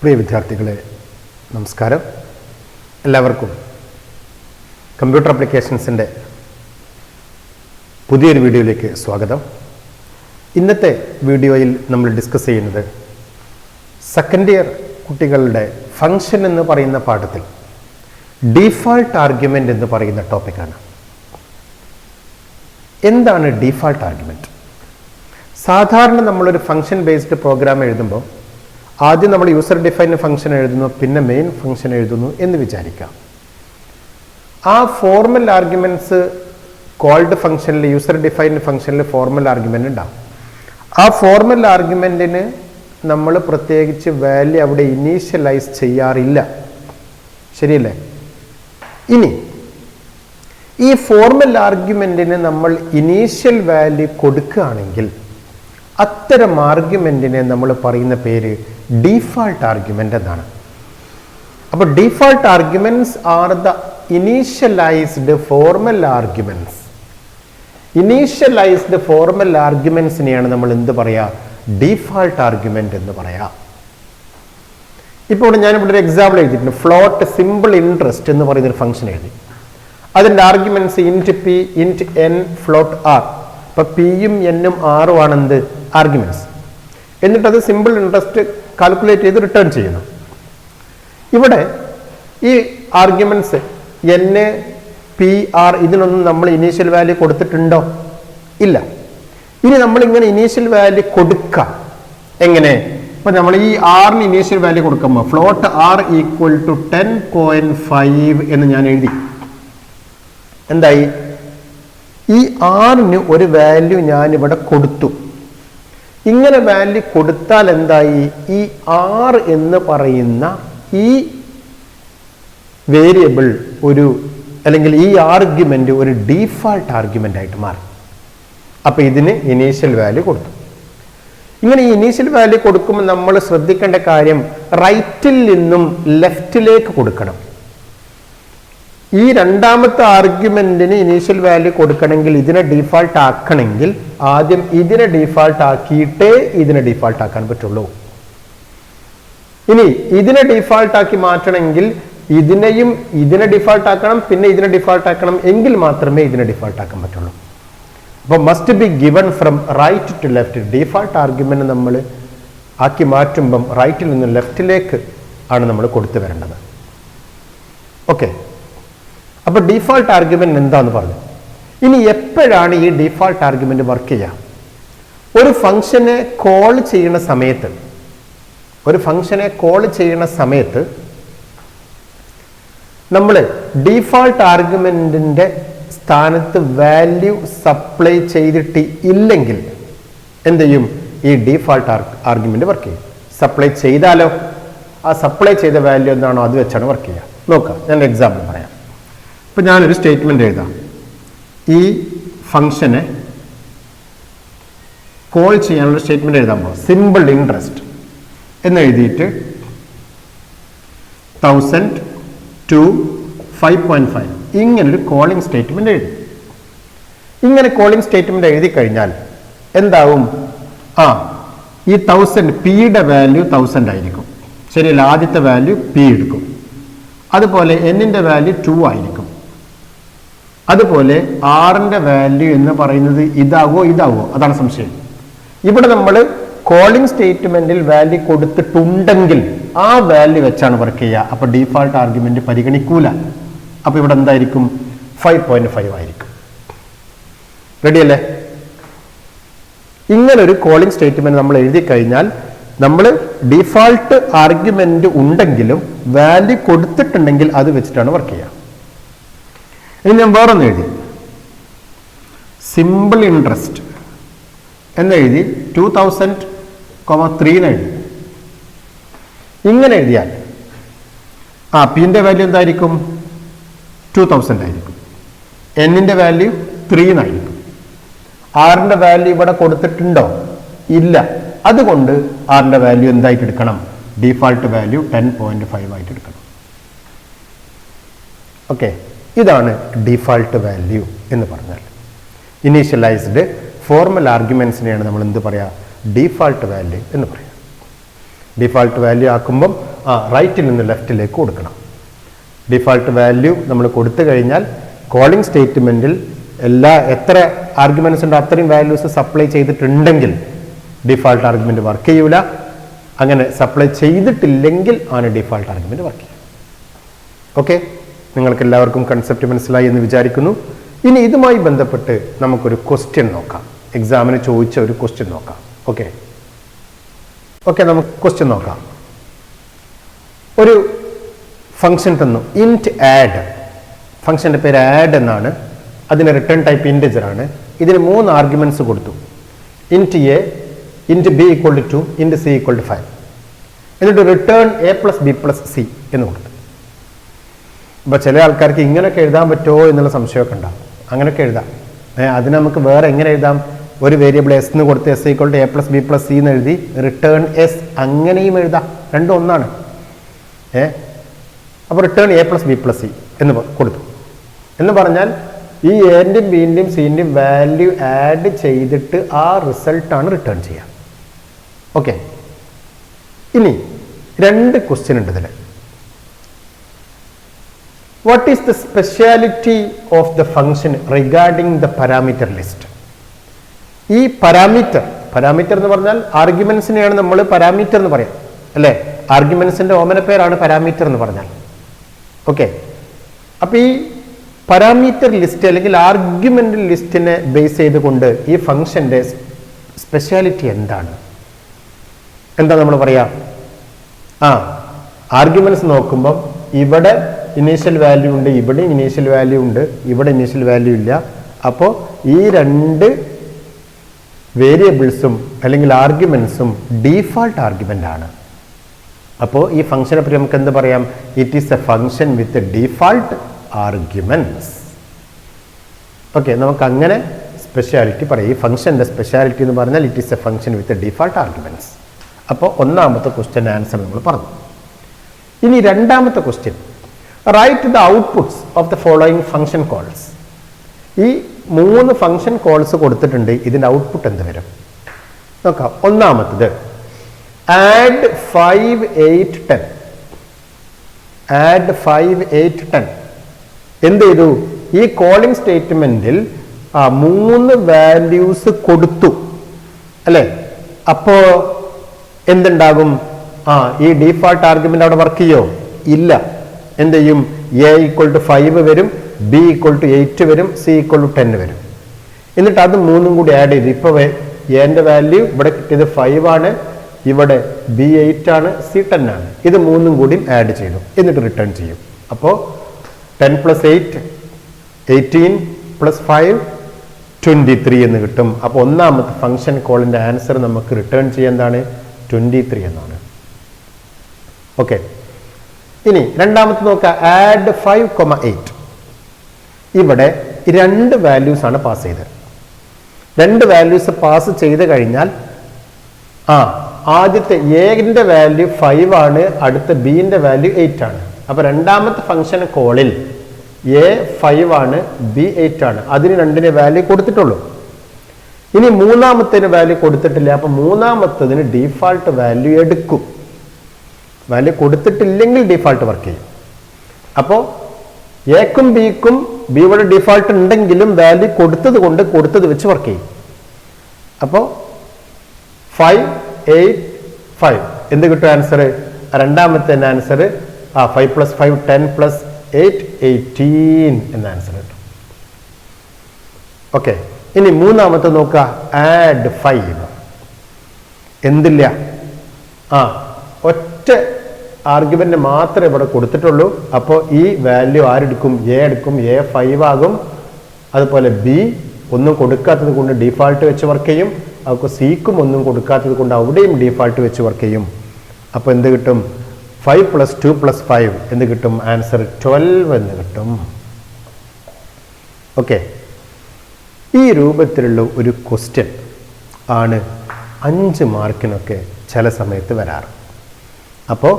പ്രിയ വിദ്യാർത്ഥികളെ നമസ്കാരം. എല്ലാവർക്കും കമ്പ്യൂട്ടർ ആപ്ലിക്കേഷൻസിൻ്റെ പുതിയൊരു വീഡിയോയിലേക്ക് സ്വാഗതം. ഇന്നത്തെ വീഡിയോയിൽ നമ്മൾ ഡിസ്കസ് ചെയ്യുന്നത് സെക്കൻഡ് ഇയർ കുട്ടികളുടെ ഫംഗ്ഷൻ എന്ന് പറയുന്ന പാഠത്തിൽ ഡീഫാൾട്ട് ആർഗ്യുമെൻ്റ് എന്ന് പറയുന്ന ടോപ്പിക്കാണ്. എന്താണ് ഡീഫാൾട്ട് ആർഗ്യുമെൻറ്റ്? സാധാരണ നമ്മളൊരു ഫംഗ്ഷൻ ബേസ്ഡ് പ്രോഗ്രാം എഴുതുമ്പോൾ ആദ്യം നമ്മൾ യൂസർ ഡിഫൈൻഡ് ഫംഗ്ഷൻ എഴുതുന്നു, പിന്നെ മെയിൻ ഫംഗ്ഷൻ എഴുതുന്നു എന്ന് വിചാരിക്കാം. ആ ഫോർമൽ ആർഗ്യുമെൻറ്റ്സ് കോൾഡ് ഫംഗ്ഷനിൽ, യൂസർ ഡിഫൈൻഡ് ഫംഗ്ഷനിൽ ഫോർമൽ ആർഗ്യുമെൻ്റ് ഉണ്ടാവും. ആ ഫോർമൽ ആർഗ്യുമെൻറ്റിന് നമ്മൾ പ്രത്യേകിച്ച് വാല്യൂ അവിടെ ഇനീഷ്യലൈസ് ചെയ്യാറില്ല, ശരിയല്ലേ? ഇനി ഈ ഫോർമൽ ആർഗ്യുമെൻറ്റിന് നമ്മൾ ഇനീഷ്യൽ വാല്യൂ കൊടുക്കുകയാണെങ്കിൽ അത്തരം ആർഗ്യുമെൻറ്റിനെ നമ്മൾ പറയുന്ന പേര് ഡീഫാൾട്ട് ആർഗ്യുമെൻ്റ് എന്നാണ്. അപ്പോൾ default arguments are the initialised formal arguments. Initialised formal ആർഗ്യുമെൻറ്റ്സിനെയാണ് നമ്മൾ എന്ത് പറയുക? ഡീഫാൾട്ട് ആർഗ്യുമെൻ്റ് എന്ന് പറയാം. ഇപ്പോൾ ഞാനിവിടെ ഒരു എക്സാമ്പിൾ എഴുതിയിട്ടുണ്ട്. ഫ്ലോട്ട് സിമ്പിൾ ഇൻട്രസ്റ്റ് എന്ന് പറയുന്നൊരു ഫംഗ്ഷൻ എഴുതി. അതിൻ്റെ arguments int P, int N, float R. അപ്പോൾ പിയും എന്നും ആറും ആണ് എന്ത്? ആർഗ്യുമെൻറ്റ്സ്. എന്നിട്ടത് സിമ്പിൾ ഇൻട്രസ്റ്റ് കാൽക്കുലേറ്റ് ചെയ്ത് റിട്ടേൺ ചെയ്യുന്നു. ഇവിടെ ഈ ആർഗ്യുമെൻറ്റ്സ് എൻ, പി, ആർ ഇതിനൊന്നും നമ്മൾ ഇനീഷ്യൽ വാല്യൂ കൊടുത്തിട്ടുണ്ടോ? ഇല്ല. ഇനി നമ്മളിങ്ങനെ ഇനീഷ്യൽ വാല്യൂ കൊടുക്കാം. എങ്ങനെ? ഇപ്പം നമ്മൾ ഈ ആറിന് ഇനീഷ്യൽ വാല്യൂ കൊടുക്കുമ്പോൾ ഫ്ലോട്ട് ആർ ഈക്വൽ ടു 10.5 എന്ന് ഞാൻ എഴുതി. എന്തായി? ഈ ആറിന് ഒരു വാല്യൂ ഞാനിവിടെ കൊടുത്തു. ഇങ്ങനെ വാല്യൂ കൊടുത്താൽ എന്തായി? ഈ ആർ എന്ന് പറയുന്ന ഈ വേരിയബിൾ അല്ലെങ്കിൽ ഈ ആർഗ്യുമെന്റ് ഒരു ഡീഫാൾട്ട് ആർഗ്യുമെന്റ് ആയിട്ട് മാറി. അപ്പൊ ഇതിന് ഇനീഷ്യൽ വാല്യൂ കൊടുത്തു. ഇങ്ങനെ ഈ ഇനീഷ്യൽ വാല്യൂ കൊടുക്കുമ്പോൾ നമ്മൾ ശ്രദ്ധിക്കേണ്ട കാര്യം റൈറ്റിൽ നിന്നും ലെഫ്റ്റിലേക്ക് കൊടുക്കണം. ഈ രണ്ടാമത്തെ ആർഗ്യുമെന്റിന് ഇനീഷ്യൽ വാല്യൂ കൊടുക്കണമെങ്കിൽ, ഇതിനെ ഡീഫാൾട്ട് ആക്കണമെങ്കിൽ ആദ്യം ഇതിനെ ഡീഫാൾട്ട് ആക്കിയിട്ടേ ഇതിനെ ഡീഫാൾട്ട് ആക്കാൻ പറ്റുള്ളൂ. ഇനി ഇതിനെ ഡീഫാൾട്ട് ആക്കി മാറ്റണമെങ്കിൽ ഇതിനെ ഡീഫാൾട്ട് ആക്കണം, പിന്നെ ഇതിനെ ഡീഫാൾട്ട് ആക്കണം, എങ്കിൽ മാത്രമേ ഇതിനെ ഡീഫാൾട്ട് ആക്കാൻ പറ്റുള്ളൂ. അപ്പോൾ must be given from right to left. Default argument നമ്മൾ ആക്കി മാറ്റുമ്പം റൈറ്റിൽ നിന്ന് ലെഫ്റ്റിലേക്ക് ആണ് നമ്മൾ കൊടുത്തു വരേണ്ടത്. ഓക്കെ, അപ്പോൾ ഡീഫാൾട്ട് ആർഗ്യുമെന്റ് എന്താന്ന് പറഞ്ഞു. ഇനി എപ്പോഴാണ് ഈ ഡീഫാൾട്ട് ആർഗ്യുമെന്റ് വർക്ക് ചെയ്യുക? ഒരു ഫംഗ്ഷനെ കോൾ ചെയ്യുന്ന സമയത്ത് നമ്മൾ ഡീഫാൾട്ട് ആർഗ്യുമെന്റിന്റെ സ്ഥാനത്ത് വാല്യൂ സപ്ലൈ ചെയ്തിട്ട് ഇല്ലെങ്കിൽ എന്ത് ചെയ്യും? ഈ ഡീഫാൾട്ട് ആർഗ്യുമെന്റ് വർക്ക് ചെയ്യും. സപ്ലൈ ചെയ്താലോ ആ സപ്ലൈ ചെയ്ത വാല്യൂ എന്താണോ അത് വെച്ചാണ് വർക്ക് ചെയ്യുക. നോക്കാം, ഞാൻ എക്സാമ്പിൾ പറയാം. ഇപ്പം ഞാനൊരു സ്റ്റേറ്റ്മെന്റ് എഴുതാം. ഈ ഫംഗ്ഷനെ കോൾ ചെയ്യാനുള്ള സ്റ്റേറ്റ്മെന്റ് എഴുതാൻ പോകും. സിമ്പിൾ ഇൻട്രസ്റ്റ് എന്ന് എഴുതിയിട്ട് 1000 to 5.5 ഇങ്ങനൊരു കോളിംഗ് സ്റ്റേറ്റ്മെന്റ് എഴുതി. ഇങ്ങനെ കോളിംഗ് സ്റ്റേറ്റ്മെന്റ് എഴുതി കഴിഞ്ഞാൽ എന്താവും? ഈ 1000 പിയുടെ വാല്യൂ 1000 ആയിരിക്കും, ശരിയല്ല? ആദ്യത്തെ വാല്യൂ പി എടുക്കും. അതുപോലെ എന്നിന്റെ വാല്യൂ 2 ആയിരിക്കും. അതുപോലെ ആറിന്റെ വാല്യൂ എന്ന് പറയുന്നത് ഇതാവോ അതാണ് സംശയം. ഇവിടെ നമ്മൾ കോളിംഗ് സ്റ്റേറ്റ്മെന്റിൽ വാല്യൂ കൊടുത്തിട്ടുണ്ടെങ്കിൽ ആ വാല്യൂ വെച്ചാണ് വർക്ക് ചെയ്യുക. അപ്പൊ ഡീഫാൾട്ട് ആർഗ്യുമെന്റ് പരിഗണിക്കൂല. അപ്പൊ ഇവിടെ എന്തായിരിക്കും? 5.5 ആയിരിക്കും. റെഡിയല്ലേ? ഇങ്ങനൊരു കോളിംഗ് സ്റ്റേറ്റ്മെന്റ് നമ്മൾ എഴുതി കഴിഞ്ഞാൽ നമ്മൾ ഡീഫാൾട്ട് ആർഗ്യുമെന്റ് ഉണ്ടെങ്കിലും വാല്യൂ കൊടുത്തിട്ടുണ്ടെങ്കിൽ അത് വെച്ചിട്ടാണ് വർക്ക് ചെയ്യുക. ഇനി ഞാൻ വേറൊന്ന് എഴുതി. സിമ്പിൾ ഇൻട്രസ്റ്റ് എന്നെഴുതി 2000,3 എഴുതി. ഇങ്ങനെ എഴുതിയാൽ പിന്റെ വാല്യൂ എന്തായിരിക്കും? 2000 ആയിരിക്കും. എന്നിന്റെ വാല്യൂ 3 എന്നായിരിക്കും. ആറിന്റെ വാല്യൂ ഇവിടെ കൊടുത്തിട്ടുണ്ടോ? ഇല്ല. അതുകൊണ്ട് ആറിന്റെ വാല്യൂ എന്തായിട്ട് എടുക്കണം? ഡീഫാൾട്ട് വാല്യൂ 10.5 ആയിട്ട് എടുക്കണം. ഓക്കെ, ഇതാണ് ഡീഫാൾട്ട് വാല്യൂ എന്ന് പറഞ്ഞാൽ. ഇനീഷ്യലൈസ്ഡ് ഫോർമൽ ആർഗ്യുമെന്റ്സിനെയാണ് നമ്മൾ എന്ത് പറയുക? ഡീഫാൾട്ട് വാല്യൂ എന്ന് പറയാം. ഡിഫാൾട്ട് വാല്യൂ ആക്കുമ്പം റൈറ്റിൽ നിന്ന് ലെഫ്റ്റിലേക്ക് കൊടുക്കണം. ഡിഫാൾട്ട് വാല്യൂ നമ്മൾ കൊടുത്തു കഴിഞ്ഞാൽ കോളിംഗ് സ്റ്റേറ്റ്മെൻറ്റിൽ എത്ര ആർഗ്യുമെൻറ്റ്സ് ഉണ്ടോ അത്രയും വാല്യൂസ് സപ്ലൈ ചെയ്തിട്ടുണ്ടെങ്കിൽ ഡിഫാൾട്ട് ആർഗ്യുമെൻറ്റ് വർക്ക് ചെയ്യൂല. അങ്ങനെ സപ്ലൈ ചെയ്തിട്ടില്ലെങ്കിൽ ആണ് ഡിഫാൾട്ട് ആർഗ്യുമെൻറ്റ് വർക്ക് ചെയ്യുക. ഓക്കെ, നിങ്ങൾക്ക് എല്ലാവർക്കും കൺസെപ്റ്റ് മനസ്സിലായി എന്ന് വിചാരിക്കുന്നു. ഇനി ഇതുമായി ബന്ധപ്പെട്ട് നമുക്കൊരു ക്വസ്റ്റ്യൻ നോക്കാം. എക്സാമിന് ചോദിച്ച ഒരു ക്വസ്റ്റ്യൻ നോക്കാം. ഓക്കെ, നമുക്ക് ക്വസ്റ്റ്യൻ നോക്കാം. ഒരു ഫംഗ്ഷൻ തന്നു, ഇൻറ്റ് ആഡ്. ഫംഗ്ഷൻ്റെ പേര് ആഡ് എന്നാണ്. അതിന് റിട്ടേൺ ടൈപ്പ് ഇൻറ്റിജർ ആണ്. ഇതിന് 3 ആർഗ്യുമെന്റ്സ് കൊടുത്തു. Int A, int B equal to 2, int C equal to 5. എന്നിട്ട് return A plus B plus C എന്ന് കൊടുത്തു. അപ്പോൾ ചില ആൾക്കാർക്ക് ഇങ്ങനെയൊക്കെ എഴുതാൻ പറ്റുമോ എന്നുള്ള സംശയമൊക്കെ ഉണ്ടാവും. അങ്ങനെയൊക്കെ എഴുതാം. അതിന് നമുക്ക് വേറെ എങ്ങനെ എഴുതാം? ഒരു വേരിയബിൾ എസ് എന്ന് കൊടുത്ത് S equal to A plus B plus C എന്ന് എഴുതി റിട്ടേൺ എസ് അങ്ങനെയും എഴുതാം. രണ്ടും ഒന്നാണ്. അപ്പോൾ return A plus B plus C എന്ന് കൊടുത്തു. എന്ന് പറഞ്ഞാൽ ഈ എൻ്റെയും ബിൻ്റെയും സിൻ്റെയും വാല്യൂ ആഡ് ചെയ്തിട്ട് ആ റിസൾട്ടാണ് റിട്ടേൺ ചെയ്യുക. ഓക്കെ, ഇനി 2 ക്വസ്റ്റ്യൻ ഉണ്ട് ഇതിൽ. What is the speciality of the function regarding the parameter list? ഈ പാരാമീറ്റർ എന്ന് പറഞ്ഞാൽ ആർഗ്യുമെന്റ്സിനെയാണ് നമ്മൾ പാരാമീറ്റർ എന്ന് പറയാം, അല്ലേ? ആർഗ്യുമെന്റ്സിന്റെ ഓമന പേരാണ് പാരാമീറ്റർ എന്ന് പറഞ്ഞാൽ. ഓക്കെ, അപ്പൊ ഈ പാരാമീറ്റർ ലിസ്റ്റ് അല്ലെങ്കിൽ ആർഗ്യുമെന്റ് ലിസ്റ്റിനെ ബേസ് ചെയ്തുകൊണ്ട് ഈ ഫംഗ്ഷന്റെ സ്പെഷ്യാലിറ്റി എന്താണ്? എന്താ നമ്മൾ പറയാ? ആർഗ്യുമെന്റ്സ് നോക്കുമ്പോൾ ഇവിടെ ഇനീഷ്യൽ വാല്യൂ ഉണ്ട്, ഇവിടെ ഇനീഷ്യൽ വാല്യൂ ഉണ്ട്, ഇവിടെ ഇനീഷ്യൽ വാല്യൂ ഇല്ല. അപ്പോൾ ഈ 2 വേരിയബിൾസും അല്ലെങ്കിൽ ആർഗ്യുമെന്റ്സും ഡീഫാൾട്ട് ആർഗ്യുമെന്റ് ആണ്. അപ്പോൾ ഈ ഫംഗ്ഷനെ പറ്റി നമുക്ക് എന്ത് പറയാം? It is a function with default arguments. Okay, നമുക്ക് അങ്ങനെ സ്പെഷ്യാലിറ്റി പറയാം. ഈ ഫംഗ്ഷന്റെ സ്പെഷ്യാലിറ്റി എന്ന് പറഞ്ഞാൽ it is a function with default arguments. അപ്പോൾ ഒന്നാമത്തെ ക്വസ്റ്റ്യൻ ആൻസർ നമ്മൾ പറഞ്ഞു. ഇനി 2ാമത്തെ question, write the outputs of the following function calls. ഈ 3 ഫംഗ്ഷൻ കോൾസ് കൊടുത്തിട്ടുണ്ട്. ഇതിന്റെ ഔട്ട്പുട്ട് എന്ത് വരും നോക്കാം. ഒന്നാമത്തത് ആഡ് 5, 8, 10. ആഡ് 5, 8, 10 എന്ത് ചെയ്തു? ഈ കോളിംഗ് സ്റ്റേറ്റ്മെന്റിൽ 3 വാല്യൂസ് കൊടുത്തു, അല്ലെ? അപ്പോ എന്തുണ്ടാകും? ഈ ഡീഫാൾട്ട് ആർഗ്യുമെന്റ് അവിടെ വർക്ക് ചെയ്യോ? ഇല്ല. എന്ത് ചെയ്യും? എ ഈക്വൽ ടു 5 വരും, ബി ഈക്വൽ ടു 8 വരും, സി ഈക്വൽ ടു 10 വരും. എന്നിട്ട് അത് 3 കൂടി ആഡ് ചെയ്തു. ഇപ്പൊ എന്റെ വാല്യൂ ഇവിടെ കിട്ടിയത് 5 ആണ്, ഇവിടെ ബി 8 ആണ്, സി 10 ആണ്. ഇത് 3 കൂടി ആഡ് ചെയ്തു. എന്നിട്ട് റിട്ടേൺ ചെയ്യും. അപ്പോൾ 10 + 8 18 + 5 23 എന്ന് കിട്ടും. അപ്പോൾ ഒന്നാമത്തെ ഫംഗ്ഷൻ കോളിന്റെ ആൻസർ നമുക്ക് റിട്ടേൺ ചെയ്യുന്നതാണ് 23 എന്നാണ്. ഓക്കെ, ഇനി 2ാമത്തെ നോക്കുക. ആഡ് 5, 8. ഇവിടെ 2 വാല്യൂസ് ആണ് പാസ് ചെയ്തത്. 2 വാല്യൂസ് പാസ് ചെയ്ത് കഴിഞ്ഞാൽ ആദ്യത്തെ എന്റെ വാല്യൂ 5 ആണ്, അടുത്ത ബിന്റെ വാല്യൂ 8 ആണ്. അപ്പൊ 2ാമത്തെ ഫംഗ്ഷൻ കോളിൽ എ 5 ആണ്, ബി 8 ആണ്. അതിന് 2ന്റെ വാല്യൂ കൊടുത്തിട്ടുള്ളൂ. ഇനി 3ാമത്തേന് വാല്യൂ കൊടുത്തിട്ടില്ല. അപ്പൊ 3ാമത്തതിന് ഡീഫാൾട്ട് വാല്യൂ എടുക്കും. വാല്യൂ കൊടുത്തിട്ടില്ലെങ്കിൽ ഡീഫാൾട്ട് വർക്ക് ചെയ്യും. അപ്പോൾ എക്കും ബിക്കും ബിയുടെ ഡീഫാൾട്ട് ഉണ്ടെങ്കിലും വാല്യൂ കൊടുത്തത് കൊണ്ട് കൊടുത്തത് വെച്ച് വർക്ക് ചെയ്യും. അപ്പോൾ 5, 8, 5 എന്ത് കിട്ടും ആൻസർ? 2ാമത്തെ ആൻസർ 5 + 5 10 + 8 18 എന്ന ആൻസർ കിട്ടും. ഓക്കെ, ഇനി 3ാമത്തെ നോക്കുക. ആഡ് 5. എന്തില്ല? ഒറ്റ ആർഗ്യുമെന്റ് മാത്രമേ ഇവിടെ കൊടുത്തിട്ടുള്ളൂ. അപ്പോൾ ഈ വാല്യൂ ആരെടുക്കും? എ എടുക്കും. എ 5 ആകും. അതുപോലെ ബി ഒന്നും കൊടുക്കാത്തത് കൊണ്ട് ഡീഫാൾട്ട് വെച്ച് വർക്ക് ചെയ്യും. അവർക്ക് സിക്കും ഒന്നും കൊടുക്കാത്തത് കൊണ്ട് അവിടെയും ഡീഫാൾട്ട് വെച്ച് വർക്ക് ചെയ്യും. അപ്പോൾ എന്ത് കിട്ടും? 5 + 2 + 5 എന്ത് കിട്ടും? ആൻസർ 12 എന്ന് കിട്ടും. ഓക്കെ, ഈ രൂപത്തിലുള്ള ഒരു ക്വസ്റ്റ്യൻ ആണ് 5 മാർക്കിനൊക്കെ ചില സമയത്ത് വരാറ്. അപ്പോൾ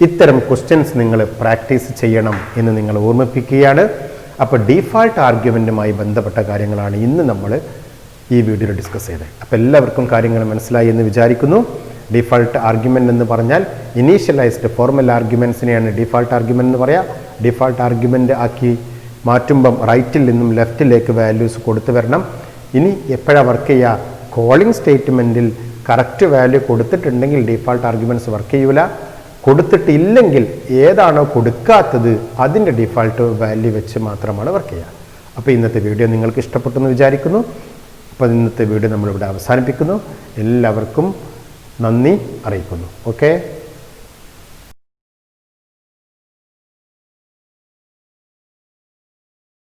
ഇത്തരം ക്വസ്റ്റ്യൻസ് നിങ്ങൾ പ്രാക്ടീസ് ചെയ്യണം എന്ന് നിങ്ങൾ ഓർമ്മിപ്പിക്കുകയാണ്. അപ്പോൾ ഡീഫാൾട്ട് ആർഗ്യുമെന്റുമായി ബന്ധപ്പെട്ട കാര്യങ്ങളാണ് ഇന്ന് നമ്മൾ ഈ വീഡിയോയിൽ ഡിസ്കസ് ചെയ്തത്. അപ്പോൾ എല്ലാവർക്കും കാര്യങ്ങൾ മനസ്സിലായി എന്ന് വിചാരിക്കുന്നു. ഡിഫാൾട്ട് ആർഗ്യുമെൻ്റ് എന്ന് പറഞ്ഞാൽ ഇനീഷ്യലൈസ്ഡ് ഫോർമൽ ആർഗ്യുമെൻസിനെയാണ് ഡിഫാൾട്ട് ആർഗ്യുമെൻ്റ് എന്ന് പറയാം. ഡിഫാൾട്ട് ആർഗ്യുമെൻ്റ് ആക്കി മാറ്റുമ്പം റൈറ്റിൽ നിന്നും ലെഫ്റ്റിലേക്ക് വാല്യൂസ് കൊടുത്തു വരണം. ഇനി എപ്പോഴാണ് വർക്ക് ചെയ്യുക? കോളിംഗ് സ്റ്റേറ്റ്മെൻറ്റിൽ കറക്റ്റ് വാല്യൂ കൊടുത്തിട്ടുണ്ടെങ്കിൽ ഡിഫാൾട്ട് ആർഗ്യുമെൻറ്റ്സ് വർക്ക് ചെയ്യൂല. കൊടുത്തിട്ടില്ലെങ്കിൽ ഏതാണോ കൊടുക്കാത്തത് അതിൻ്റെ ഡിഫാൾട്ട് വാല്യൂ വെച്ച് മാത്രമാണ് വർക്ക് ചെയ്യുക. അപ്പോൾ ഇന്നത്തെ വീഡിയോ നിങ്ങൾക്ക് ഇഷ്ടപ്പെട്ടെന്ന് വിചാരിക്കുന്നു. അപ്പോൾ ഇന്നത്തെ വീഡിയോ നമ്മളിവിടെ അവസാനിപ്പിക്കുന്നു. എല്ലാവർക്കും നന്ദി അറിയിക്കുന്നു. ഓക്കെ.